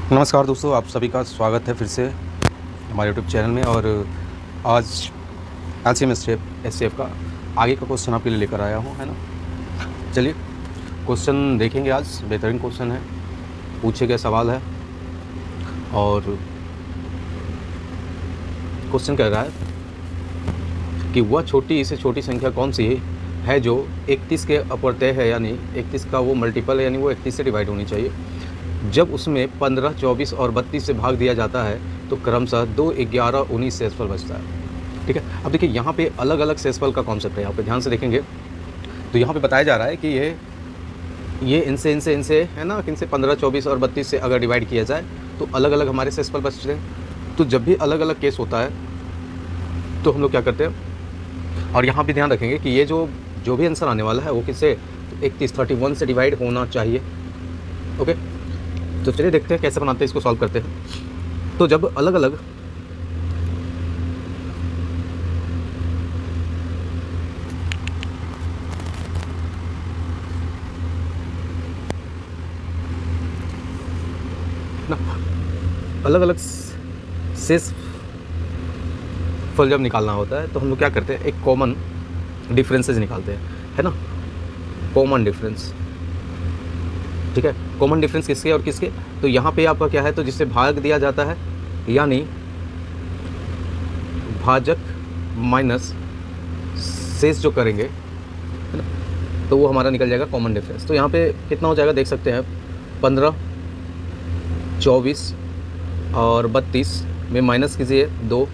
नमस्कार दोस्तों, आप सभी का स्वागत है फिर से हमारे यूट्यूब चैनल में। और आज एलसीएम एसटीएफ का आगे का क्वेश्चन आपके लिए लेकर आया हूँ, है ना। चलिए क्वेश्चन देखेंगे। आज बेहतरीन क्वेश्चन है, पूछे गए सवाल है। और क्वेश्चन कह रहा है कि वह छोटी से छोटी संख्या कौन सी है जो 31 के अप्रत्यय है, यानी 31 का वो मल्टीपल है, यानी वो 31 से डिवाइड होनी चाहिए। जब उसमें 15, 24 और 32 से भाग दिया जाता है तो क्रमशः 2, 11, 19 शेषफल बचता है। ठीक है, अब देखिए यहाँ पे अलग अलग शेषफल का कॉन्सेप्ट है। यहाँ पे ध्यान से देखेंगे तो यहाँ पे बताया जा रहा है कि ये इनसे है ना, इनसे 15, 24 और 32 से अगर डिवाइड किया जाए तो अलग अलग हमारे शेषफल बचते हैं। तो जब भी अलग अलग केस होता है तो हम लोग क्या करते हैं, और यहाँ भी ध्यान रखेंगे कि ये जो भी आंसर आने वाला है वो किससे, 31 से डिवाइड होना चाहिए। ओके, तो चलिए देखते हैं कैसे बनाते हैं, इसको सॉल्व करते हैं। तो जब अलग अलग ना अलग अलग शेष फल जब निकालना होता है तो हम लोग क्या करते हैं, एक कॉमन डिफरेंसेस निकालते हैं, है ना। कॉमन डिफरेंस, ठीक है। कॉमन डिफरेंस किसके और किसके, तो यहाँ पे आपका क्या है, तो जिससे भाग दिया जाता है, यानी भाजक माइनस शेष जो करेंगे, है ना, तो वो हमारा निकल जाएगा कॉमन डिफरेंस। तो यहाँ पे कितना हो जाएगा देख सकते हैं, 15, 24 और 32 में माइनस कीजिए 2,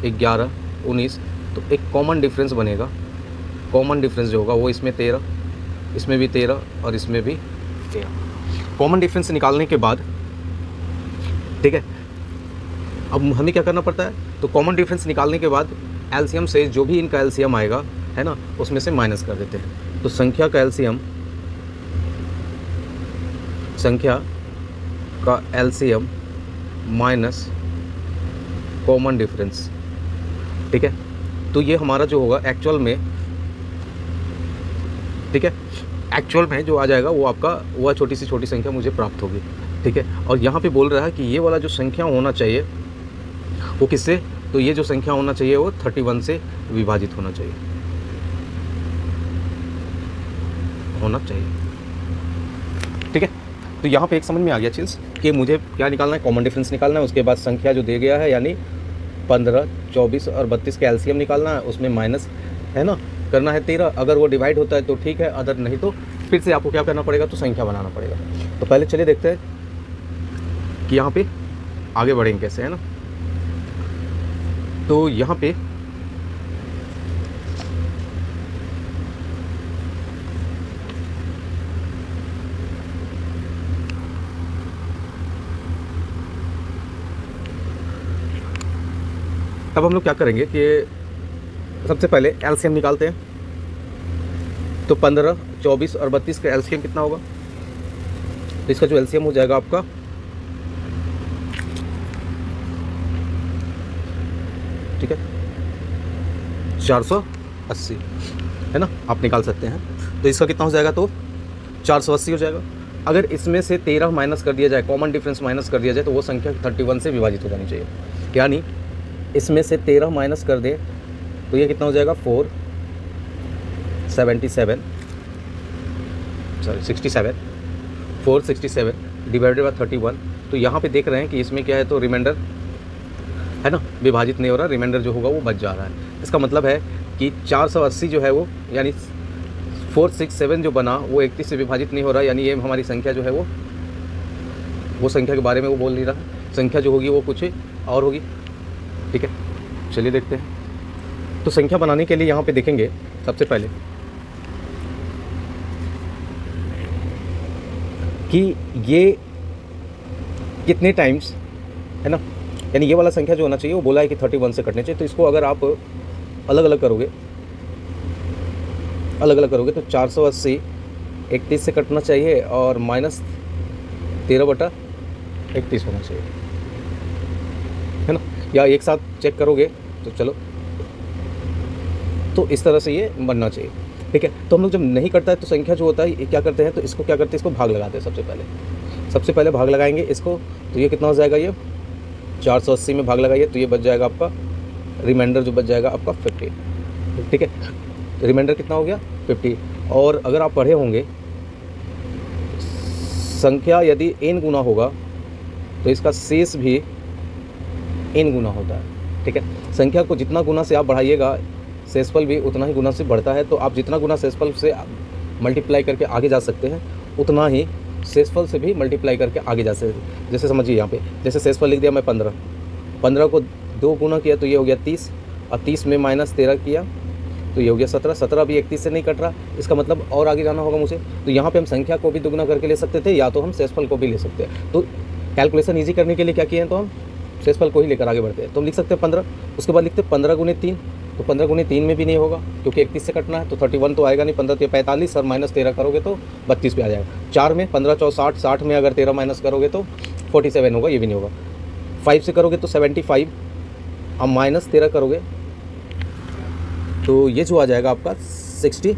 11, 19, तो एक कॉमन डिफरेंस बनेगा। कॉमन डिफरेंस जो होगा वो इसमें 13, इसमें भी 13 और इसमें भी 13। कॉमन डिफरेंस निकालने के बाद, ठीक है, अब हमें क्या करना पड़ता है, तो कॉमन डिफरेंस निकालने के बाद एलसीएम से जो भी इनका एलसीएम आएगा, है ना, उसमें से माइनस कर देते हैं। तो संख्या का एलसीएम माइनस कॉमन डिफरेंस, ठीक है। तो ये हमारा जो होगा एक्चुअल में, ठीक है, एक्चुअल में जो आ जाएगा वो आपका वह छोटी से छोटी संख्या मुझे प्राप्त होगी, ठीक है। और यहाँ पे बोल रहा है कि ये वाला जो संख्या होना चाहिए वो किससे, तो ये जो संख्या होना चाहिए वो 31 से विभाजित होना चाहिए, ठीक है। तो यहाँ पे एक समझ में आ गया चीज़ कि मुझे क्या निकालना है, कॉमन डिफरेंस निकालना है। उसके बाद संख्या जो दे गया है, यानी 15, 24 और 32 का एलसीएम निकालना है, उसमें माइनस, है ना, करना है 13। अगर वो डिवाइड होता है तो ठीक है, अदर नहीं तो फिर से आपको क्या करना पड़ेगा, तो संख्या बनाना पड़ेगा। तो पहले चलिए देखते हैं कि यहाँ पे आगे बढ़ेंगे कैसे, है ना। तो यहाँ पे अब हम लोग क्या करेंगे कि सबसे पहले एलसीएम निकालते हैं। तो 15, 24 और 32 का एलसीएम कितना होगा, तो इसका जो एलसीएम हो जाएगा आपका, ठीक है, 480, है ना, आप निकाल सकते हैं। तो इसका कितना हो जाएगा, तो 480 हो जाएगा। अगर इसमें से 13 माइनस कर दिया जाए, कॉमन डिफरेंस माइनस कर दिया जाए, तो वो संख्या 31 से विभाजित हो जानी चाहिए। यानी इसमें से 13 माइनस कर दे तो ये कितना हो जाएगा, 467 डिवाइडेड बाय 31। तो यहाँ पे देख रहे हैं कि इसमें क्या है, तो रिमाइंडर, है ना, विभाजित नहीं हो रहा, रिमाइंडर जो होगा वो बच जा रहा है। इसका मतलब है कि 480 जो है वो, यानी 467 जो बना वो 31 से विभाजित नहीं हो रहा, यानी ये हमारी संख्या जो है वो संख्या के बारे में वो बोल नहीं रहा। संख्या जो होगी वो कुछ और होगी, ठीक है। चलिए देखते हैं। तो संख्या बनाने के लिए यहाँ पे देखेंगे सबसे पहले कि ये कितने टाइम्स, है ना, यानी ये वाला संख्या जो होना चाहिए वो बोला है कि 31 से कटने चाहिए। तो इसको अगर आप अलग अलग करोगे तो 480 31 से कटना चाहिए और माइनस 13/31 होना चाहिए, है ना। या एक साथ चेक करोगे तो चलो, तो इस तरह से ये बनना चाहिए, ठीक है। तो हम लोग जब नहीं करता है तो संख्या जो होता है क्या करते हैं, तो इसको क्या करते हैं, इसको भाग लगाते हैं सबसे पहले। सबसे पहले भाग लगाएंगे इसको, तो ये कितना हो जाएगा, ये 480 में भाग लगाइए तो ये बच जाएगा आपका, रिमाइंडर जो बच जाएगा आपका 50। ठीक है, रिमाइंडर कितना हो गया 50। और अगर आप पढ़े होंगे संख्या यदि n गुना होगा तो इसका शेष भी n गुना होता है। ठीक है, संख्या को जितना गुना से आप बढ़ाइएगा शेषफल भी उतना ही गुना से बढ़ता है। तो आप जितना गुना शेषफल से मल्टीप्लाई करके आगे जा सकते हैं उतना ही शेषफल से भी मल्टीप्लाई करके आगे जा सकते हैं। जैसे समझिए यहाँ पे, जैसे शेषफल लिख दिया मैं 15, 15 को 2 गुना किया तो ये हो गया 30, और 30 में -13 किया तो ये हो गया 17, 17 भी 31 से नहीं कट रहा, इसका मतलब और आगे जाना होगा मुझे। तो यहाँ पे हम संख्या को भी दुगुना करके ले सकते थे, या तो हम शेषफल को भी ले सकते हैं। तो कैलकुलेशन ईजी करने के लिए क्या किए हैं, तो हम शेषफल को ही लेकर आगे बढ़ते हैं। तो हम लिख सकते हैं 15, उसके बाद लिखते हैं 15 गुने 3, तो 15 गुने 3 में भी नहीं होगा क्योंकि 31 से कटना है, तो 31 तो आएगा नहीं, 15 तो 45 और -13 करोगे तो 32 पे आ जाएगा। 4 में 15 4 60, 60 में अगर 13 माइनस करोगे तो 47 होगा, ये भी नहीं होगा। 5 से करोगे तो 75, अब -13 करोगे तो ये जो आ जाएगा आपका 62,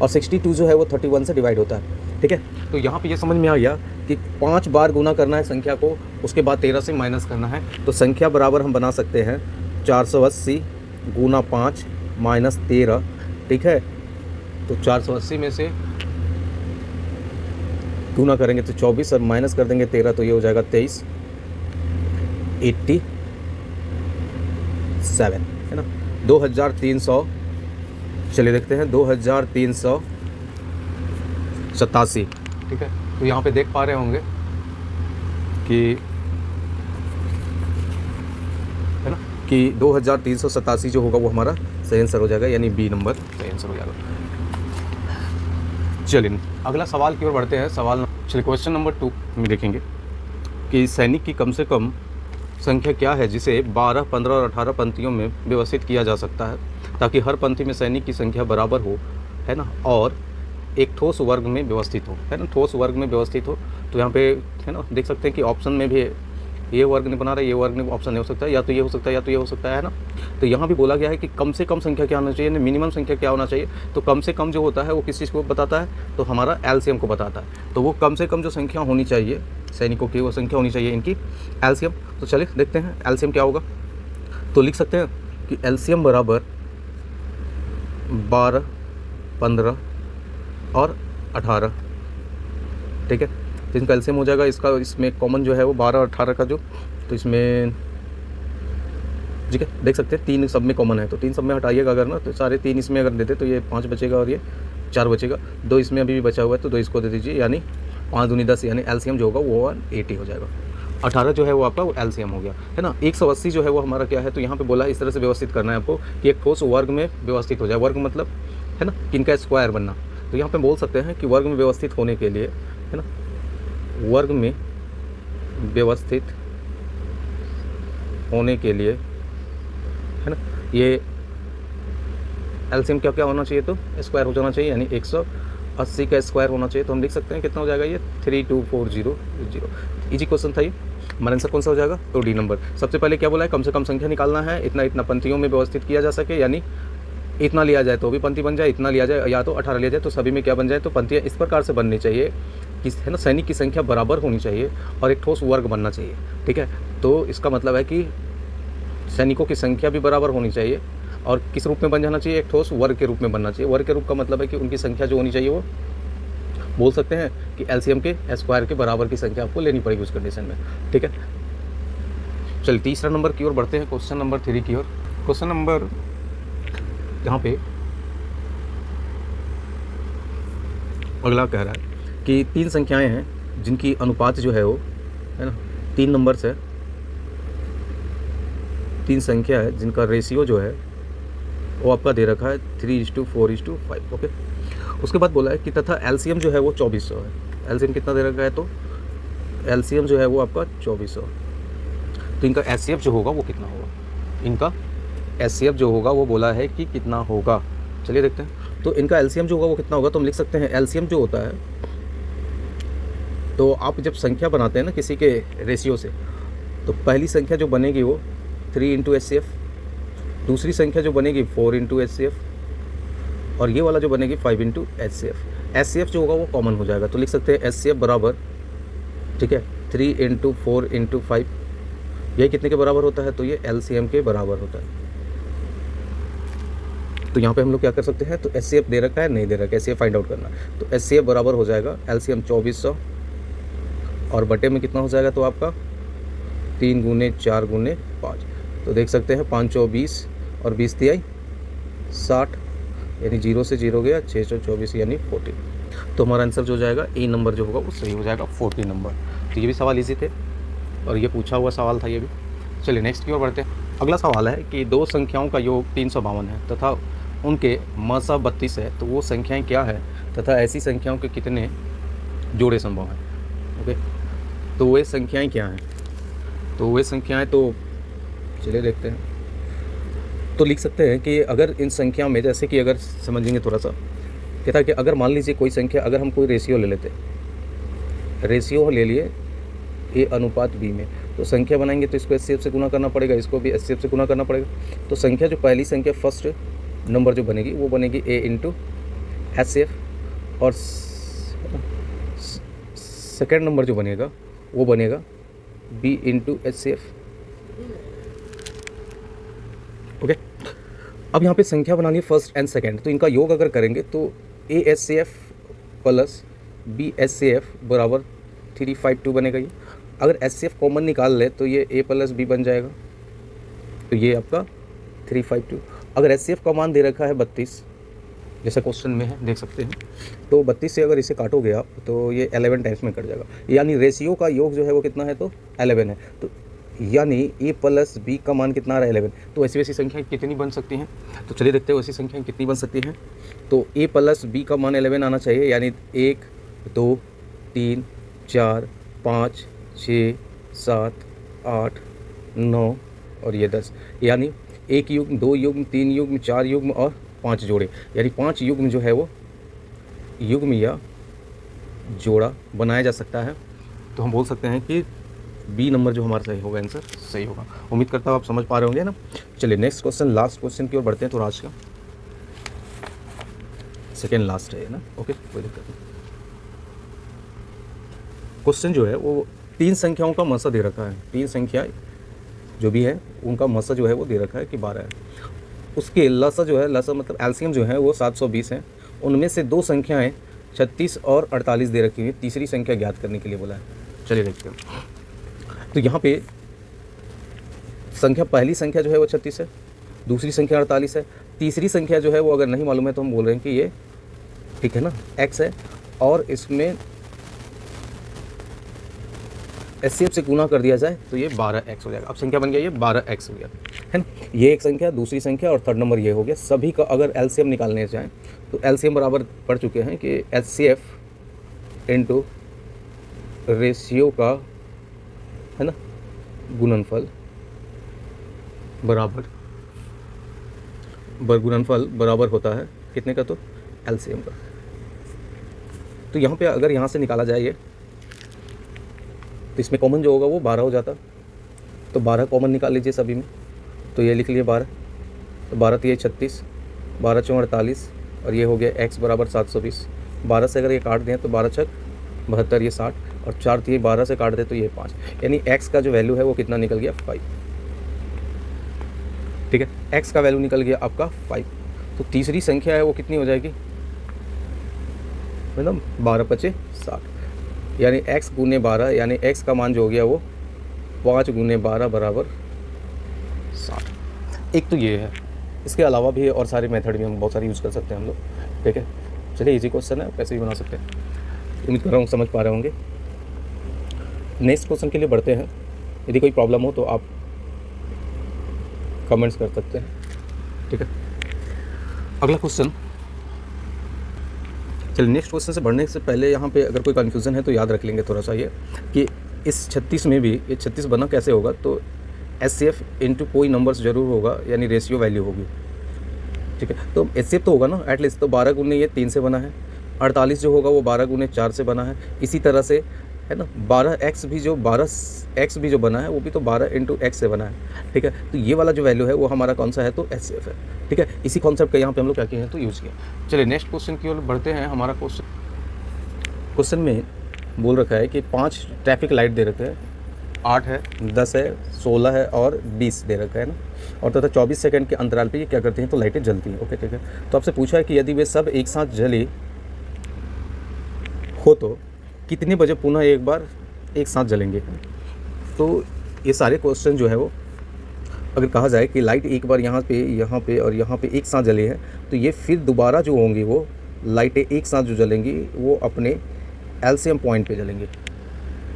और 62 जो है वो 31 से डिवाइड होता है। ठीक है, तो यहाँ पे ये समझ में आ गया कि 5 बार गुना करना है संख्या को, उसके बाद 13 से माइनस करना है। तो संख्या बराबर हम बना सकते हैं 480 गुना 5 माइनस 13। ठीक है, तो 480 में से गुना करेंगे तो 24 और माइनस कर देंगे 13 तो ये हो जाएगा 23, 87 है ना, 2300। चलिए देखते हैं 2387। ठीक है, तो यहाँ पे देख पा रहे होंगे कि है ना कि 2387 जो होगा वो हमारा सही आंसर हो जाएगा, यानी बी नंबर सही आंसर हो जाएगा। चलिए अगला सवाल की ओर बढ़ते हैं। चलिए क्वेश्चन नंबर 2 में देखेंगे कि सैनिक की कम से कम संख्या क्या है जिसे 12, 15 और 18 पंक्तियों में व्यवस्थित किया जा सकता है ताकि हर पंक्ति में सैनिक की संख्या बराबर हो, है ना, और एक ठोस वर्ग में व्यवस्थित हो, है ना, ठोस वर्ग में व्यवस्थित हो। तो यहाँ पे है ना देख सकते हैं कि ऑप्शन में भी ये वर्ग नहीं बना रहा है, ये वर्ग नहीं, ऑप्शन नहीं हो सकता है, या तो ये हो सकता है या तो ये हो सकता है ना। तो यहाँ भी बोला गया है कि कम से कम संख्या क्या होना चाहिए, मिनिमम संख्या क्या होना चाहिए। तो कम से कम जो होता है वो किस चीज़ को बताता है, तो हमारा एलसीएम को बताता है। तो वो कम से कम जो संख्या होनी चाहिए सैनिकों की, वो संख्या होनी चाहिए इनकी एलसीएम। तो चलिए देखते हैं एलसीएम क्या होगा। तो लिख सकते हैं कि एलसीएम बराबर 12, 15 और 18। ठीक है, तो इनका एलसीएम हो जाएगा, इसका इसमें कॉमन जो है वो 12 और 18 का जो, तो इसमें ठीक है देख सकते हैं 3 सब में कॉमन है, तो 3 सब में हटाइएगा अगर ना, तो सारे 3 इसमें अगर देते तो ये 5 बचेगा और ये 4 बचेगा। 2 इसमें अभी भी बचा हुआ है तो 2 इसको दे दीजिए, यानी 5 दूनी 10, यानी एलसीएम जो होगा वो 180 हो जाएगा। 18 जो है वो आपका एलसीएम हो गया, है ना। 180 जो है वो हमारा क्या है, तो यहाँ पे बोला है इस तरह से व्यवस्थित करना है आपको कि एक ठोस वर्ग में व्यवस्थित हो जाए। वर्ग मतलब है ना कि इनका स्क्वायर बनना। तो यहाँ पे बोल सकते हैं कि वर्ग में व्यवस्थित होने के लिए, है ना, वर्ग में व्यवस्थित होने के लिए, है ना, ये एलसीएम क्या क्या होना चाहिए, तो स्क्वायर हो जाना चाहिए, यानी 180 का स्क्वायर होना चाहिए। तो हम लिख सकते हैं कितना हो जाएगा, ये 32400। इजी क्वेश्चन था ये। हमारा आंसर कौन सा हो जाएगा, तो डी नंबर। सबसे पहले क्या बोला है, कम से कम संख्या निकालना है, इतना इतना पंक्तियों में व्यवस्थित किया जा सके, यानी इतना लिया जाए तो भी पंक्ति बन जाए, इतना लिया जाए या तो 18 लिया जाए तो सभी में क्या बन जाए, तो पंक्तियाँ इस प्रकार से बननी चाहिए कि है ना सैनिक की संख्या बराबर होनी चाहिए और एक ठोस वर्ग बनना चाहिए। ठीक है, तो इसका मतलब है कि सैनिकों की संख्या भी बराबर होनी चाहिए और किस रूप में बन जाना चाहिए, एक ठोस वर्ग के रूप में बनना चाहिए। वर्ग के रूप का मतलब है कि उनकी संख्या जो होनी चाहिए वो बोल सकते हैं कि एलसीएम के स्क्वायर के बराबर की संख्या आपको लेनी पड़ेगी उस कंडीशन में। ठीक है, चलिए तीसरा नंबर की ओर बढ़ते हैं, क्वेश्चन नंबर 3 की ओर। क्वेश्चन नंबर यहाँ पे अगला कह रहा है कि 3 संख्याएं हैं जिनकी अनुपात जो है वो, है ना, 3 नंबर से 3 संख्या है जिनका रेशियो जो है वो आपका दे रखा है 3:4:5। ओके, उसके बाद बोला है कि तथा एलसीएम जो है वो 2400 है। एलसीएम कितना दे रखा है, तो एलसीएम जो है वो आपका 2400। तो इनका एचसीएफ जो होगा वो कितना होगा, इनका एचसीएफ जो होगा वो बोला है कि कितना होगा। चलिए देखते हैं, तो इनका एलसीएम जो होगा वो कितना होगा। तो हम लिख सकते हैं एलसीएम जो होता है, तो आप जब संख्या बनाते हैं ना किसी के रेशियो से, तो पहली संख्या जो बनेगी वो 3 × एचसीएफ, दूसरी संख्या जो बनेगी 4 × एचसीएफ, और ये वाला जो बनेगी 5 × एचसीएफ। एचसीएफ जो होगा वो कॉमन हो जाएगा, तो लिख सकते हैं एचसीएफ बराबर ठीक है। 3 इंटू 4 इंटू 5 यही कितने के बराबर होता है? तो ये LCM के बराबर होता है। तो यहाँ पे हम लोग क्या कर सकते हैं, तो HCF दे रखा है, नहीं दे रखा है, HCF फाइंड आउट करना। तो HCF बराबर हो जाएगा LCM 2400 और बटे में कितना हो जाएगा, तो आपका 3 गुने 4 गुने 5। तो देख सकते हैं 5 चौ 20 और 20 तिहाई 60, यानी 0 से 0 गया, 6 चौ 24 यानी 40। तो हमारा आंसर जो हो जाएगा ए नंबर जो होगा वो सही हो जाएगा, 40 नंबर। तो ये भी सवाल इजी थे और ये पूछा हुआ सवाल था ये भी। चलिए नेक्स्ट की ओर बढ़ते हैं। अगला सवाल है कि दो संख्याओं का योग 352 है तथा उनके मसा 32 है, तो वो संख्याएं क्या है तथा ऐसी संख्याओं के कितने जोड़े संभव हैं। ओके, तो वे संख्याएं क्या हैं? तो वे संख्याएं, तो चलिए देखते हैं। तो लिख सकते हैं कि अगर इन संख्याओं में, जैसे कि अगर समझेंगे थोड़ा सा, कहता है कि अगर मान लीजिए कोई संख्या, अगर हम कोई रेशियो ले लेते, रेशियो ले लिए A अनुपात B में, तो संख्या बनाएंगे तो इसको HCF से गुना करना पड़ेगा, इसको भी HCF से गुना करना पड़ेगा। तो संख्या जो पहली संख्या फर्स्ट नंबर जो बनेगी वो बनेगी A इंटू HCF और सेकेंड नंबर जो बनेगा वो बनेगा B इंटू HCF। ओके, अब यहाँ पे संख्या बना ली फर्स्ट एंड सेकेंड, तो इनका योग अगर करेंगे तो A HCF plus B HCF बराबर 352 बनेगा। ये अगर HCF कॉमन निकाल ले तो ये A प्लस B बन जाएगा, तो ये आपका 352। अगर HCF का मान दे रखा है 32, जैसा क्वेश्चन में है देख सकते हैं, तो 32 से अगर इसे काटोगे आप तो ये 11 टाइम्स में कट जाएगा, यानी रेशियो का योग जो है वो कितना है, तो 11 है। तो यानी A प्लस B का मान कितना आ रहा है, 11। तो ऐसी वैसी संख्याएं कितनी बन सकती हैं, तो चलिए देखते हैं वैसी संख्याएं कितनी बन सकती हैं। तो A प्लस B का मान 11 आना चाहिए, यानी 1 2 3 4 5 6 7 8 9 और ये 10, यानी 1 युग्म 2 युग्म 3 युग्म 4 युग्म और 5 जोड़े, यानी 5 युग्म जो है वो युग्म या जोड़ा बनाया जा सकता है। तो हम बोल सकते हैं कि B नंबर जो हमारा सही होगा, आंसर सही होगा। उम्मीद करता हूँ आप समझ पा रहे होंगे ना। चलिए नेक्स्ट क्वेश्चन, लास्ट क्वेश्चन की ओर बढ़ते हैं। तो आज का सेकेंड लास्ट है ना। ओके, कोई दिक्कत नहीं। क्वेश्चन जो है वो 3 संख्याओं का मसा दे रखा है, 3 संख्या जो भी है उनका मसा जो है वो दे रखा है कि 12 है। उसके लसा जो है, लसा मतलब एलसीएम जो है वो 720 है। उनमें से 2 संख्याएं 36 और 48 दे रखी हुई, तीसरी संख्या ज्ञात करने के लिए बोला है। चलिए देखते हैं। तो यहाँ पे संख्या, पहली संख्या जो है वो 36 है, दूसरी संख्या 48 है, तीसरी संख्या जो है वो अगर नहीं मालूम है तो हम बोल रहे हैं कि ये ठीक है ना, x है, और इसमें HCF से गुना कर दिया जाए तो ये 12x हो जाएगा। अब संख्या बन गया ये 12x हो गया, है ना। ये एक संख्या, दूसरी संख्या और थर्ड नंबर ये हो गया। सभी का अगर LCM निकालने जाएँ तो LCM बराबर पढ़ चुके हैं कि HCF इंटू रेशियो का, है ना, गुणनफल बराबर होता है कितने का, तो LCM का। तो यहाँ पे अगर यहाँ से निकाला जाए ये, तो इसमें कॉमन जो होगा वो 12 हो जाता, तो 12 कॉमन निकाल लीजिए सभी में, तो ये लिख लिए 12, तो 12 तो ये 36, 12 चौं 48 और ये हो गया x बराबर 720। 12 से अगर ये काट दें तो 12 छक 72, ये 60 और 4 तो ये 12 से काट दे तो ये 5, यानी x का जो वैल्यू है वो कितना निकल गया, 5। ठीक है, x का वैल्यू निकल गया आपका 5। तो तीसरी संख्या है वो कितनी हो जाएगी, मतलब 12 पचे 60, यानी x गुने 12, यानी x का मान जो हो गया वो 5 गुने 12 बराबर 60। एक तो ये है, इसके अलावा भी और सारे मेथड भी हम बहुत सारे यूज़ कर सकते हैं हम लोग। ठीक है, चलिए इजी क्वेश्चन है, कैसे भी बना सकते हैं। उम्मीद कर रहा हूँ समझ पा रहे होंगे। नेक्स्ट क्वेश्चन के लिए बढ़ते हैं। यदि कोई प्रॉब्लम हो तो आप कमेंट्स कर सकते हैं। ठीक है, अगला क्वेश्चन। चलिए नेक्स्ट क्वेश्चन से बढ़ने से पहले यहाँ पे अगर कोई कन्फ्यूज़न है तो याद रख लेंगे थोड़ा सा ये, कि इस 36 में भी ये 36 बना कैसे होगा, तो HCF इंटू कोई नंबर्स जरूर होगा, यानी रेशियो वैल्यू होगी। ठीक है, तो HCF तो होगा ना एटलीस्ट, तो 12 गुने ये 3 से बना है, 48 जो होगा वो 12 गुने 4 से बना है। इसी तरह से है ना, 12x भी जो बना है वो भी तो 12 इंटू x से बना है। ठीक है, तो ये वाला जो वैल्यू है वो हमारा कौन सा है, तो HCF है। ठीक है, इसी कॉन्सेप्ट का यहाँ पे हम लोग क्या किए हैं, तो यूज़ किया। चलिए नेक्स्ट क्वेश्चन की ओर बढ़ते हैं। हमारा क्वेश्चन में बोल रखा है कि 5 ट्रैफिक लाइट दे रखे हैं, 8 है, 10 है, 16 है और 20 दे रखा है ना, और तथा 24 सेकंड के अंतराल पे ये क्या करती हैं, तो लाइटें जलती हैं। ओके ठीक है। तो आपसे पूछा है कि यदि वे सब एक साथ जले हो तो कितने बजे पुनः एक बार एक साथ जलेंगे। तो ये सारे क्वेश्चन जो है वो अगर कहा जाए कि लाइट एक बार यहाँ पे और यहाँ पे एक साथ जले हैं, तो ये फिर दोबारा जो होंगी वो लाइटें एक साथ जो जलेंगी वो अपने एलसीएम पॉइंट पे जलेंगे।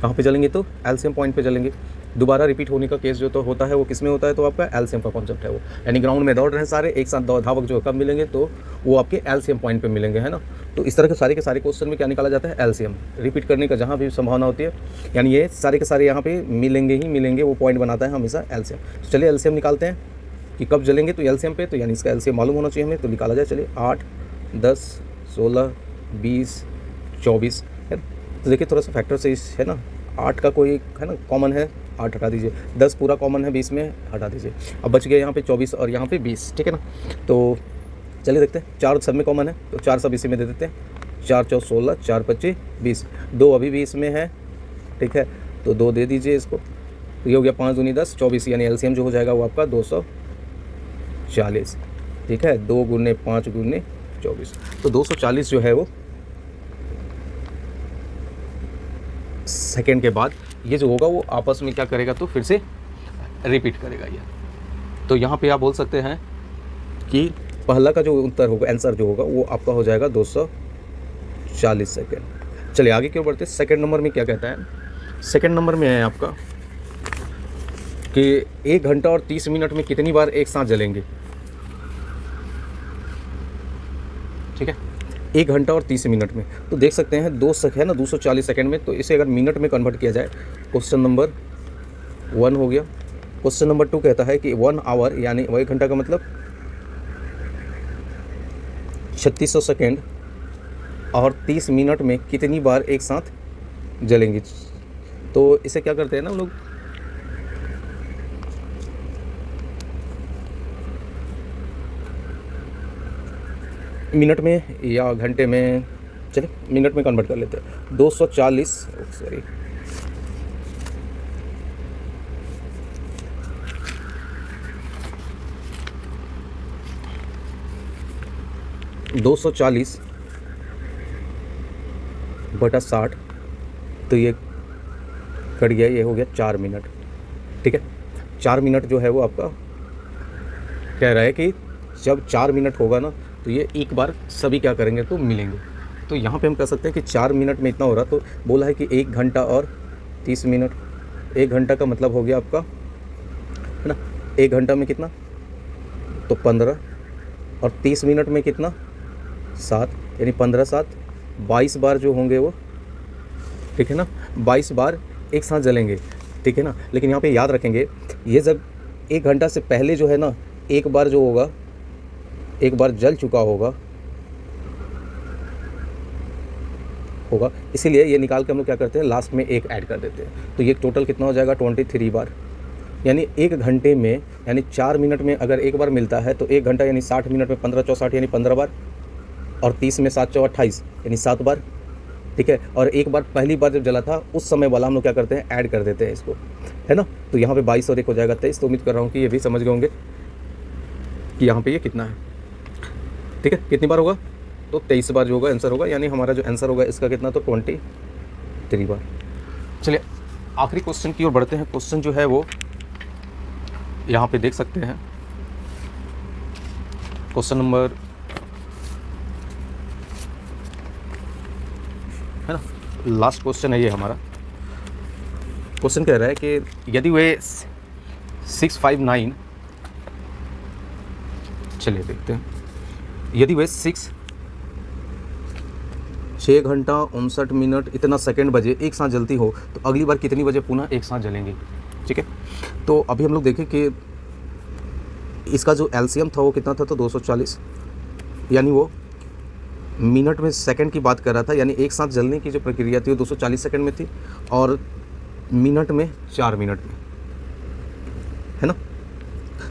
कहाँ पे जलेंगे, तो एलसीएम पॉइंट पे जलेंगे। दोबारा रिपीट होने का केस जो तो होता है वो किस में होता है, तो आपका एलसीएम का कॉन्सेप्ट है वो, यानी ग्राउंड में दौड़ रहे हैं सारे एक साथ, धावक जो कब मिलेंगे, तो वो आपके एलसीएम पॉइंट पे मिलेंगे, है ना। तो इस तरह के सारे क्वेश्चन में क्या निकाला जाता है, एलसीएम। रिपीट करने का जहाँ भी संभावना होती है, यानी ये सारे के सारे यहाँ पे मिलेंगे ही मिलेंगे, वो पॉइंट बनाता है हमेशा एलसीएम। तो चलिए एलसीएम निकालते हैं कि कब जलेंगे, तो एलसीएम पे, तो यानी इसका एलसीएम मालूम होना चाहिए हमें, तो निकाला जाए। चलिए 8, 10, 16, 20, 24 है। तो देखिए थोड़ा सा फैक्टर से इस है ना, 8 का कोई है ना कॉमन है, 8 हटा दीजिए, 10 पूरा कॉमन है, 20 में हटा दीजिए। अब बच गया यहाँ पे 24 और यहाँ पे 20, ठीक है ना। तो चलिए देखते हैं, 4 सब में कॉमन है, तो 4 सब इसी में दे देते हैं। 4 4 16, 4 25 20, 2 अभी भी इसमें है, ठीक है, तो 2 दे दीजिए इसको। तो ये हो गया 5 दूनी 10, 24, यानी एलसीएम जो हो जाएगा वो आपका 240, ठीक है। 2 गुने 5 गुने 24, तो 240 जो है वो सेकेंड के बाद ये जो होगा वो आपस में क्या करेगा, तो फिर से रिपीट करेगा ये। तो यहाँ पे आप बोल सकते हैं कि पहला का जो उत्तर होगा, आंसर जो होगा वो आपका हो जाएगा 240 सेकेंड। चलिए आगे क्यों बढ़ते हैं, सेकेंड नंबर में क्या कहता है। सेकेंड नंबर में है आपका कि 1 घंटा और 30 मिनट में कितनी बार एक साथ जलेंगे, ठीक है। 1 घंटा और 30 मिनट में, तो देख सकते हैं 2 है ना 240 सेकंड में, तो इसे अगर मिनट में कन्वर्ट किया जाए, क्वेश्चन नंबर 1 हो गया। क्वेश्चन नंबर 2 कहता है कि 1 आवर यानी 1 घंटा का मतलब 3600 सेकेंड और 30 मिनट में कितनी बार एक साथ जलेंगे। तो इसे क्या करते हैं ना हम लोग, मिनट में या घंटे में, चलिए मिनट में कन्वर्ट कर लेते हैं। 240 सॉरी 240 बटा 60, तो ये कट गया, ये हो गया 4 मिनट, ठीक है। 4 मिनट जो है वो आपका कह रहा है कि जब 4 मिनट होगा ना, तो ये एक बार सभी क्या करेंगे, तो मिलेंगे। तो यहाँ पे हम कह सकते हैं कि 4 मिनट में इतना हो रहा, तो बोला है कि 1 घंटा और 30 मिनट। 1 घंटा का मतलब हो गया आपका, है ना, 1 घंटा में कितना, तो 15, और 30 मिनट में कितना, 7, यानी 15 7 22 बार जो होंगे वो, ठीक है ना, 22 बार एक साथ जलेंगे, ठीक है ना। लेकिन यहाँ पे याद रखेंगे, ये जब 1 घंटा से पहले जो है ना, एक बार जो होगा, एक बार जल चुका होगा, इसीलिए ये निकाल के हम लोग क्या करते हैं, लास्ट में एक ऐड कर देते हैं। तो ये टोटल कितना हो जाएगा, 23 बार, यानी 1 घंटे में, यानी 4 मिनट में अगर एक बार मिलता है, तो 1 घंटा यानी 60 मिनट में 15 चौक 60 यानी 15 बार, और 30 में 7 चौक 28 यानी 7 बार, ठीक है। और एक बार पहली बार जब जला था उस समय वाला हम लोग क्या करते हैं, ऐड कर देते हैं इसको, है ना। तो यहाँ पे 22 और 1 हो जाएगा 23। तो उम्मीद कर रहा हूँ कि ये भी समझ गए होंगे कि यहाँ पे ये कितना है, ठीक है। कितनी बार होगा, तो 23 बार जो होगा आंसर होगा, यानी हमारा जो आंसर होगा इसका कितना, तो 23 बार। चलिए आखिरी क्वेश्चन की ओर बढ़ते हैं। क्वेश्चन जो है वो यहाँ पे देख सकते हैं, क्वेश्चन नंबर है ना, लास्ट क्वेश्चन है ये हमारा। क्वेश्चन कह रहा है कि यदि वे 659, चलिए देखते हैं, यदि वे 6 घंटा 59 मिनट इतना सेकंड बजे एक साथ जलती हो, तो अगली बार कितनी बजे पुनः एक साथ जलेंगे, ठीक है। तो अभी हम लोग देखें कि इसका जो एलसीएम था वो कितना था, तो 240, यानी वो मिनट में सेकंड की बात कर रहा था, यानी एक साथ जलने की जो प्रक्रिया थी वो 240 सेकंड में थी, और मिनट में 4 मिनट में, है ना।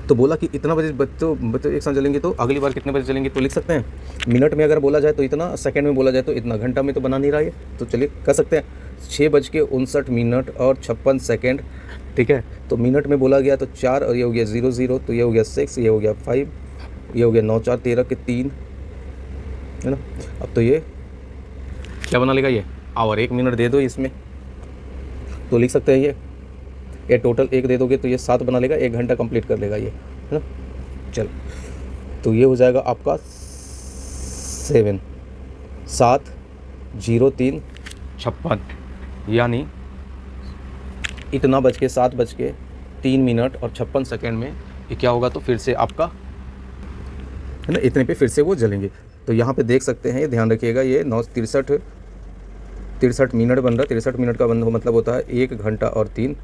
तो बोला कि इतना बजे बच्चों एक साथ जलेंगे, तो अगली बार कितने बजे जलेंगे, तो लिख सकते हैं मिनट में अगर बोला जाए तो इतना, सेकंड में बोला जाए तो इतना, घंटा में तो बना नहीं रहा है, तो चलिए कर सकते हैं 6:59 और 56 सेकेंड, ठीक है। तो मिनट में बोला गया तो 4 और ये हो गया 00, तो ये हो गया 6, ये हो गया 5, ये हो गया 9 4 13 के 3, है ना। अब तो ये क्या बना लेगा ये आवर, 1 मिनट दे दो इसमें तो लिख सकते हैं ये टोटल 1 दे दोगे तो ये 7 बना लेगा, 1 घंटा कंप्लीट कर लेगा ये, है ना। चल तो ये हो जाएगा आपका 7:03 56, यानी इतना बज के 7:03 और 56 सेकेंड में ये क्या होगा, तो फिर से आपका, है ना, इतने पे फिर से वो जलेंगे। तो यहाँ पे देख सकते हैं, ध्यान रखिएगा, ये 63 मिनट बन रहा है। 63 मिनट का मतलब होता है 1 घंटा और 3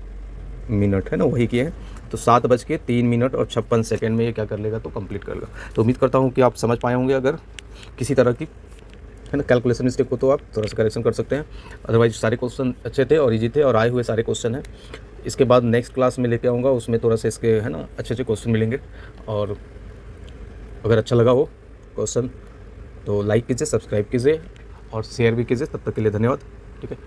मिनट, है ना, वही किए हैं। तो 7:03 और 56 सेकेंड में ये क्या कर लेगा, तो कंप्लीट कर लेगा। तो उम्मीद करता हूँ कि आप समझ पाए होंगे। अगर किसी तरह की, है ना, कैलकुलेशन मिस्टेक हो तो आप थोड़ा सा करेक्शन कर सकते हैं। अदरवाइज सारे क्वेश्चन अच्छे थे और इजी थे और आए हुए सारे क्वेश्चन हैं। इसके बाद नेक्स्ट क्लास में लेके आऊँगा, उसमें थोड़ा सा इसके, है ना, अच्छे क्वेश्चन मिलेंगे। और अगर अच्छा लगा हो क्वेश्चन तो लाइक कीजिए, सब्सक्राइब कीजिए और शेयर भी कीजिए। तब तक के लिए धन्यवाद, ठीक है।